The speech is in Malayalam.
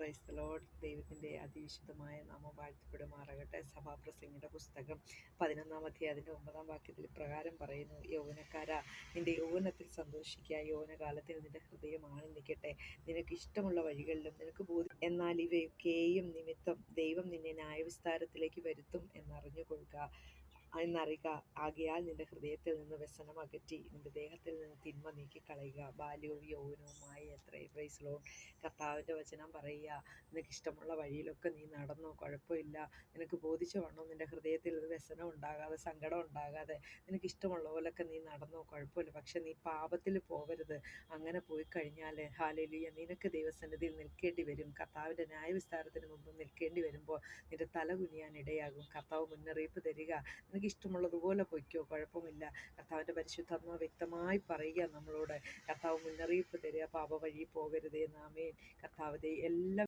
Praise the Lord. ദൈവത്തിൻ്റെ അതിവിശുദ്ധമായ നാമം വാഴ്ത്തപ്പെടുമാറാകട്ടെ. സഭാപ്രസംഗിയുടെ പുസ്തകം 11-ാം അധ്യായത്തിൻ്റെ 9-ാം വാക്യത്തിൽ ഇപ്രകാരം പറയുന്നു: യൗവനക്കാരാ, നിന്റെ യൗവനത്തിൽ സന്തോഷിക്കുക, യൗവനകാലത്തിൽ നിന്റെ ഹൃദയം ആനന്ദിക്കട്ടെ. നിനക്ക് ഇഷ്ടമുള്ള വഴികളിലും നിനക്ക് എന്നാൽ ഇവയൊക്കെയും നിമിത്തം ദൈവം നിന്നെ ന്യായവിസ്താരത്തിലേക്ക് വരുത്തും എന്നറിയുക. ആകയാൽ നിന്റെ ഹൃദയത്തിൽ നിന്ന് വ്യസനം അകറ്റി നിന്റെ ദേഹത്തിൽ നിന്ന് തിന്മ നീക്കിക്കളയുക. ബാല്യവും യൗവനവുമായി എത്രേ. Praise lord. കർത്താവിൻ്റെ വചനം പറയുക, നിനക്ക് ഇഷ്ടമുള്ള വഴിയിലൊക്കെ നീ നടന്നോ, കുഴപ്പമില്ല. നിനക്ക് ബോധിച്ച വണ്ണം നിന്റെ ഹൃദയത്തിൽ വ്യസനം ഉണ്ടാകാതെ, സങ്കടം ഉണ്ടാകാതെ, നിനക്ക് ഇഷ്ടമുള്ള പോലൊക്കെ നീ നടന്നോ, കുഴപ്പമില്ല. പക്ഷെ നീ പാപത്തിൽ പോകരുത്. അങ്ങനെ പോയി കഴിഞ്ഞാൽ ഹല്ലേലൂയ, നിനക്ക് ദൈവസന്നിധിയിൽ നിൽക്കേണ്ടി വരും. കർത്താവിൻ്റെ ന്യായവിസ്താരത്തിന് മുമ്പ് നിൽക്കേണ്ടി വരുമ്പോൾ നിന്റെ തല കുനിയാൻ ഇടയാകും. കർത്താവ് മുന്നറിയിപ്പ് തരിക, നിനക്ക് ഇഷ്ടമുള്ളതുപോലെ പൊയ്ക്കോ, കുഴപ്പമില്ല. കർത്താവിൻ്റെ പരിശുദ്ധാത്മാവ് വ്യക്തമായി പറയുക നമ്മളോട്. കർത്താവ് മുന്നറിയിപ്പ് തരിക, പാപ വഴി പോകരുതേ. ആമേൻ. കർത്താവ് എല്ലാ